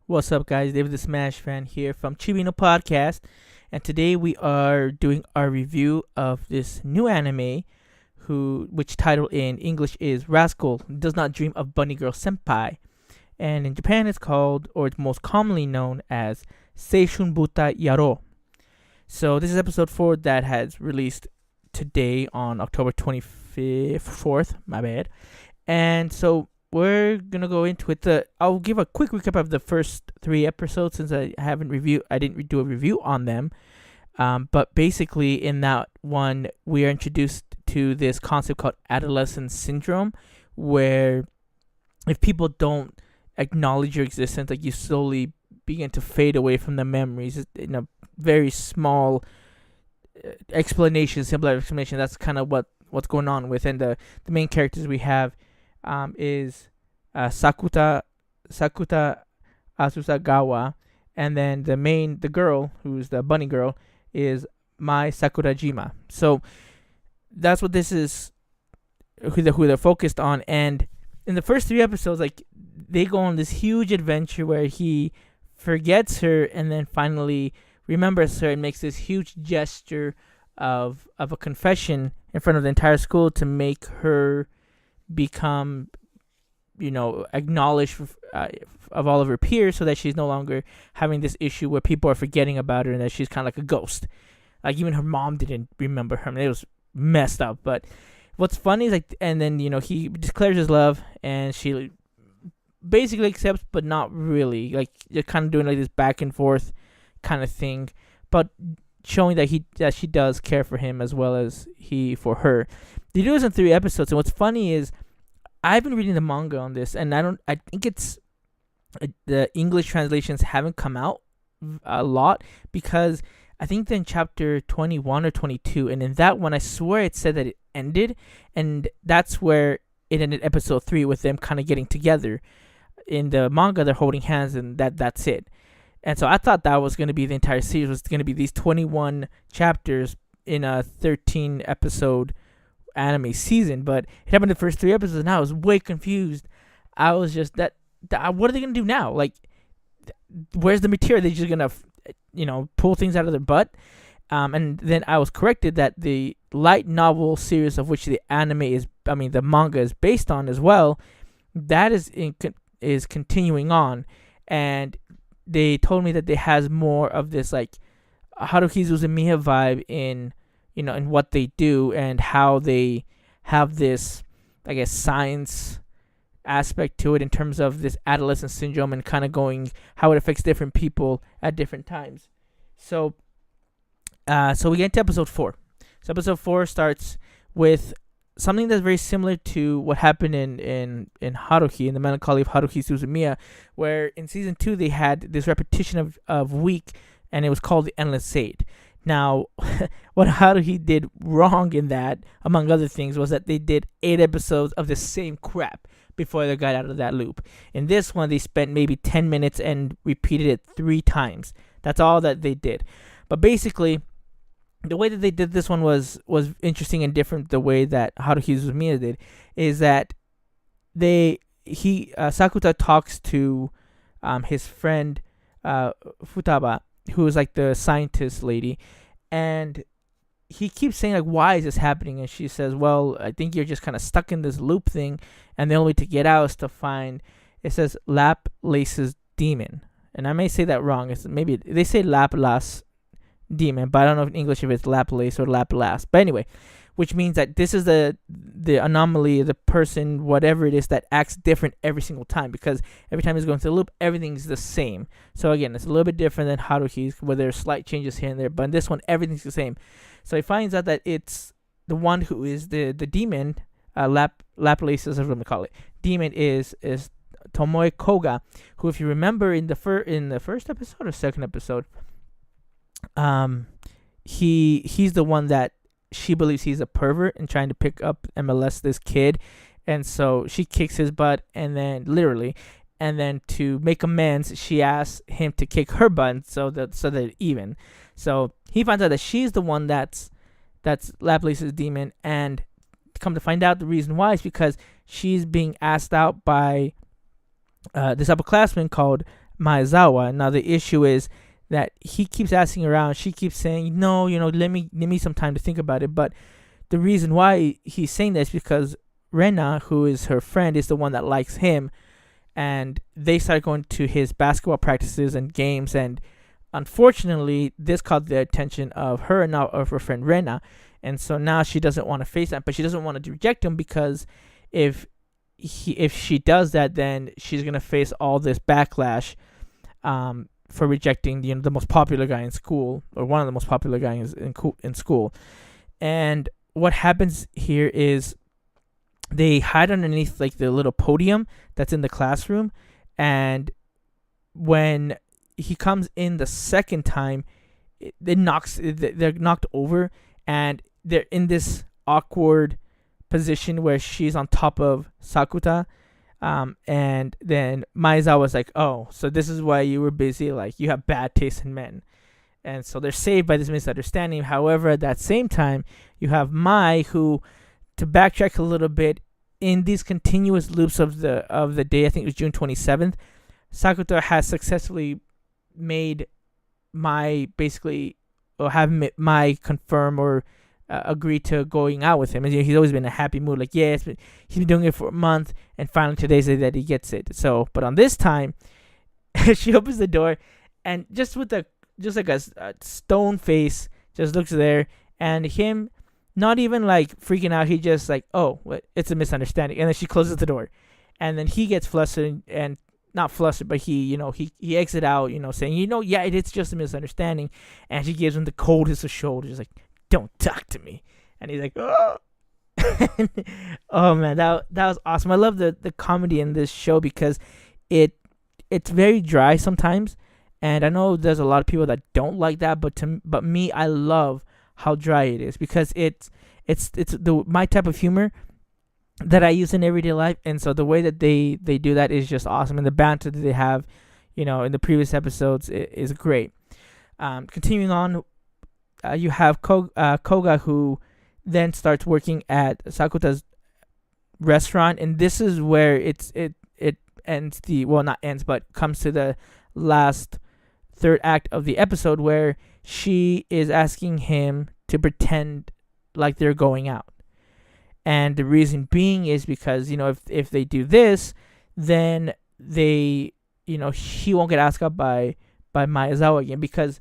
What's up, guys? David the Smash Fan here from Chibi no Podcast, and today we are doing our review of this new anime, which title in English is Rascal Does Not Dream of Bunny Girl Senpai, and in Japan it's called, or it's most commonly known as Seishun Buta Yaro. So this is episode 4 that has released today on October 24th. My bad. And so we're gonna go into it. I'll give a quick recap of the first 3 episodes since I didn't do a review on them. But basically, in that one, we are introduced to this concept called adolescent syndrome, where if people don't acknowledge your existence, like you slowly begin to fade away from the memories in a very small simple explanation. That's kind of what's going on with. And the main characters we have is Sakuta Asusagawa, and then the girl who's the bunny girl is Mai Sakurajima. So that's what this is, who they're focused on. And in the first 3 episodes, like, they go on this huge adventure where he forgets her and then finally remembers her and makes this huge gesture of a confession in front of the entire school to make her become, acknowledged of all of her peers, so that she's no longer having this issue where people are forgetting about her and that she's kind of like a ghost. Like, even her mom didn't remember her. I mean, it was messed up. But what's funny is, like, and then, he declares his love and she basically accepts, but not really. Like, they're kind of doing like this back and forth kind of thing, but showing that she does care for him as well as he for her. They do this in 3 episodes, and what's funny is I've been reading the manga on this, and I think it's the English translations haven't come out a lot, because I think they're in chapter 21 or 22, and in that one I swear it said that it ended, and that's where it ended episode 3 with them kind of getting together. In the manga they're holding hands, and that's it. And so I thought that was going to be the entire series, was going to be these 21 chapters in a 13 episode anime season, but it happened the first 3 episodes, and I was way confused. I was just what are they gonna do now? Like, where's the material? They're just gonna pull things out of their butt. And then I was corrected that the light novel series of which the manga is based on as well, that is continuing on, and they told me that it has more of this like Haruhi Suzumiya vibe in in what they do, and how they have this, I guess, science aspect to it in terms of this adolescent syndrome, and kind of going how it affects different people at different times. So we get into episode 4. So episode 4 starts with something that's very similar to what happened in Haruhi, in the Melancholy of Haruhi Suzumiya, where in season 2 they had this repetition of week, and it was called the Endless Sade. Now, what Haruhi did wrong in that, among other things, was that they did 8 episodes of the same crap before they got out of that loop. In this one, they spent maybe 10 minutes and repeated it 3 times. That's all that they did. But basically, the way that they did this one was interesting and different. The way that Haruhi Suzumiya did is that Sakuta talks to his friend Futaba, who is like the scientist lady, and he keeps saying, like, why is this happening? And she says, well, I think you're just kind of stuck in this loop thing, and the only way to get out is to find, it says Laplace's demon, and I may say that wrong. Maybe they say Laplace demon, but I don't know in English if it's Laplace or Laplace. But anyway, which means that this is the anomaly, the person, whatever it is, that acts different every single time, because every time he's going through the loop, everything's the same. So again, it's a little bit different than Haruhi's, where there's slight changes here and there, but in this one, everything's the same. So he finds out that it's the one who is the demon, Laplace is what I'm going to call it. Demon is Tomoe Koga, who, if you remember in the first episode or second episode, he's the one that she believes he's a pervert and trying to pick up and molest this kid, and so she kicks his butt, and then to make amends, she asks him to kick her butt, so that even. So he finds out that she's the one that's Laplace's demon, and come to find out, the reason why is because she's being asked out by this upperclassman called Maezawa. Now the issue is that he keeps asking around. She keeps saying, "No, let me some time to think about it." But the reason why he's saying this is because Rena, who is her friend, is the one that likes him, and they start going to his basketball practices and games. And unfortunately, this caught the attention of her and not of her friend Rena. And so now she doesn't want to face that, but she doesn't want to reject him because if she does that, then she's gonna face all this backlash for rejecting the most popular guy in school, or one of the most popular guys in school. And what happens here is they hide underneath like the little podium that's in the classroom, and when he comes in the second time, they're knocked over, and they're in this awkward position where she's on top of Sakuta. And then Maezawa's like, "Oh, so this is why you were busy, like you have bad taste in men." And so they're saved by this misunderstanding. However, at that same time, you have Mai, who, to backtrack a little bit, in these continuous loops of the day, I think it was June 27th, Sakuta has successfully made Mai basically, or have Mai confirm or agree to going out with him. And he's always been in a happy mood, like, yeah, he's been doing it for a month, and finally today's the day that he gets it. So, but on this time, she opens the door, and just like a stone face, just looks there, and him not even like freaking out, he just like, "Oh, it's a misunderstanding," and then she closes the door, and then he gets flustered, and not flustered, but he exits out, saying, "Yeah, it's just a misunderstanding," and she gives him the coldest of shoulders, like, "Don't talk to me," and he's like, "Oh." Oh man, that was awesome. I love the comedy in this show because it's very dry sometimes, and I know there's a lot of people that don't like that, but me, I love how dry it is because it's my type of humor that I use in everyday life, and so the way that they do that is just awesome, and the banter that they have, in the previous episodes is great. Continuing on, you have Koga, who then starts working at Sakuta's restaurant, and this is where it ends not ends, but comes to the last third act of the episode, where she is asking him to pretend like they're going out. And the reason being is because, if they do this, then he won't get asked out by Maezawa again, because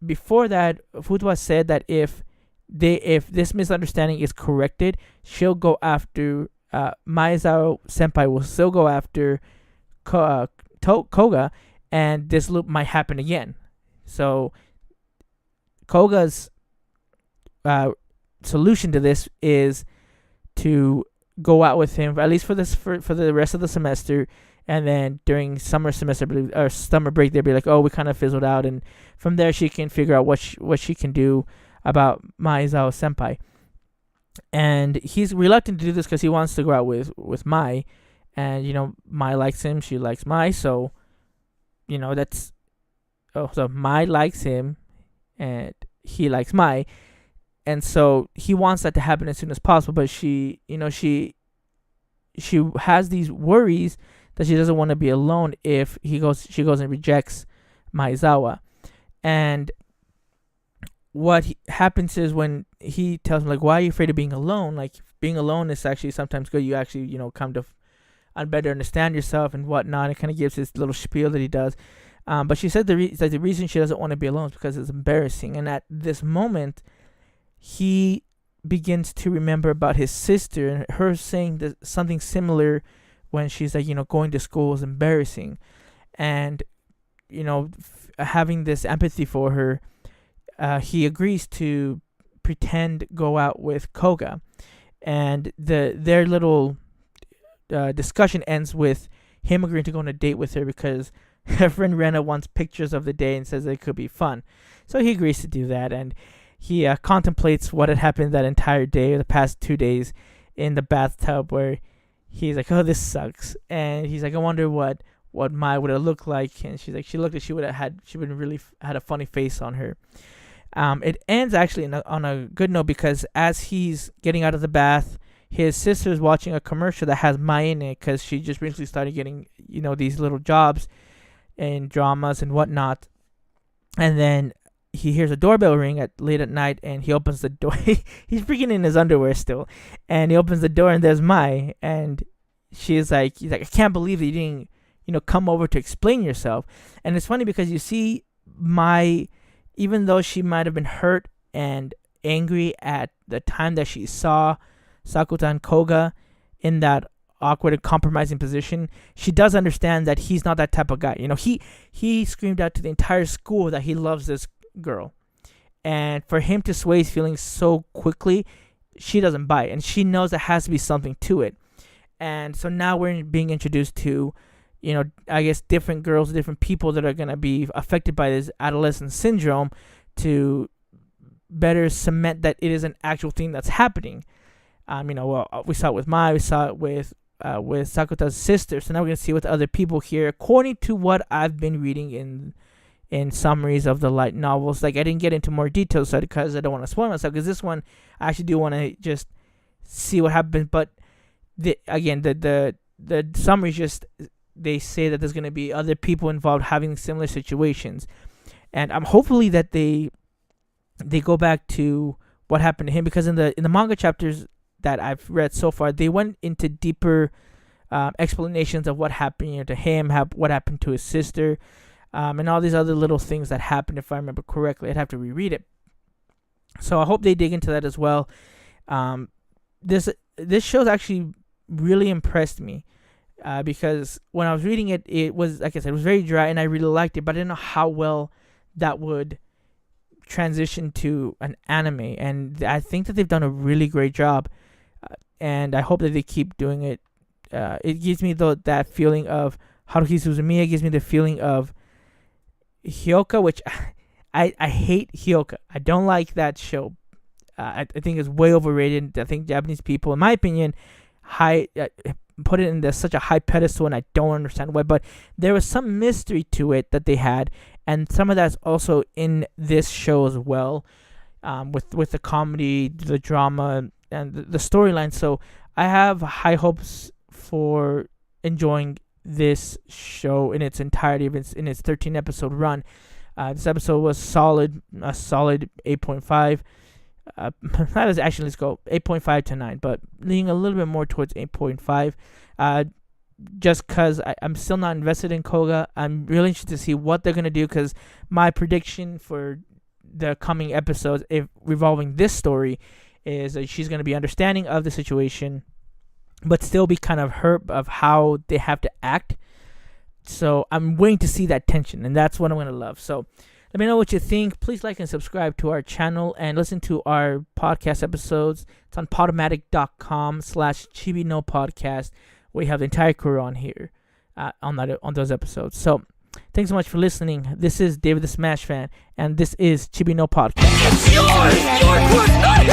before that, Futua said that if this misunderstanding is corrected, she'll go after Maezawa senpai will still go after Koga, and this loop might happen again. So Koga's solution to this is to go out with him, at least for the rest of the semester, and then during summer semester or summer break, they'll be like, "Oh, we kind of fizzled out," and from there she can figure out what she can do about Maezawa senpai. And he's reluctant to do this because he wants to go out with Mai, and Mai likes him, she likes Mai, so so Mai likes him, and he likes Mai, and so he wants that to happen as soon as possible. But she has these worries that she doesn't want to be alone if she goes and rejects Maezawa. And what happens is, when he tells him, like, "Why are you afraid of being alone? Like, being alone is actually sometimes good. You actually, come to better understand yourself and whatnot." It kind of gives this little spiel that he does. But she said the reason she doesn't want to be alone is because it's embarrassing. And at this moment, he begins to remember about his sister and her saying something similar when she's like, going to school is embarrassing. And, having this empathy for her, he agrees to pretend go out with Koga. And their little discussion ends with him agreeing to go on a date with her because her friend Rena wants pictures of the day and says it could be fun. So he agrees to do that, and he contemplates what had happened that entire day, or the past 2 days, in the bathtub, where he's like, "Oh, this sucks." And he's like, "I wonder what Mai would have looked like." And she's like, she looked like she would have really had a funny face on her. It ends actually on a good note, because as he's getting out of the bath, his sister's watching a commercial that has Mai in it, because she just recently started getting these little jobs in dramas and whatnot. And then he hears a doorbell ring late at night, and he opens the door. He's freaking in his underwear still, and he opens the door, and there's Mai, and he's like, I can't believe that you didn't, come over to explain yourself. And it's funny because you see Mai, even though she might have been hurt and angry at the time that she saw Sakuta and Koga in that awkward and compromising position, she does understand that he's not that type of guy. He screamed out to the entire school that he loves this girl, and for him to sway his feelings so quickly, she doesn't buy it, and she knows there has to be something to it. And so now we're being introduced to, I guess, different girls, different people that are going to be affected by this adolescent syndrome, to better cement that it is an actual thing that's happening. We saw it with Mai, we saw it with Sakuta's sister, so now we're going to see with other people here, according to what I've been reading in summaries of the light novels. Like, I didn't get into more details because I don't want to spoil myself, because this one I actually do want to just see what happens. But the summaries, just they say that there's going to be other people involved having similar situations, and I'm hopefully that they go back to what happened to him, because in the manga chapters that I've read so far, they went into deeper explanations of what happened to him, what happened to his sister, and all these other little things that happened. If I remember correctly, I'd have to reread it. So I hope they dig into that as well. This show's actually really impressed me, because when I was reading it, it was, like I said, it was very dry, and I really liked it, but I didn't know how well that would transition to an anime, and I think that they've done a really great job, and I hope that they keep doing it. It gives me that feeling of Haruhi Suzumiya. It gives me the feeling of Hyoka, which I hate Hyoka. I don't like that show. I think it's way overrated. I think Japanese people, in my opinion, put it in such a high pedestal, and I don't understand why. But there was some mystery to it that they had, and some of that's also in this show as well, with the comedy, the drama, and the storyline. So I have high hopes for enjoying this show in its entirety, in its 13 episode run. This episode was a solid 8.5. That is actually, let's go 8.5 to 9, but leaning a little bit more towards 8.5. Just because I'm still not invested in Koga. I'm really interested to see what they're going to do, because my prediction for the coming episodes, if revolving this story, is that she's going to be understanding of the situation, but still be kind of hurt of how they have to act. So I'm waiting to see that tension, and that's what I'm going to love. So let me know what you think. Please like and subscribe to our channel, and listen to our podcast episodes. It's on podomatic.com/Chibi no podcast. We have the entire crew on here on those episodes. So thanks so much for listening. This is David the Smash Fan, and this is Chibi no Podcast. It's yours! Your quirk, not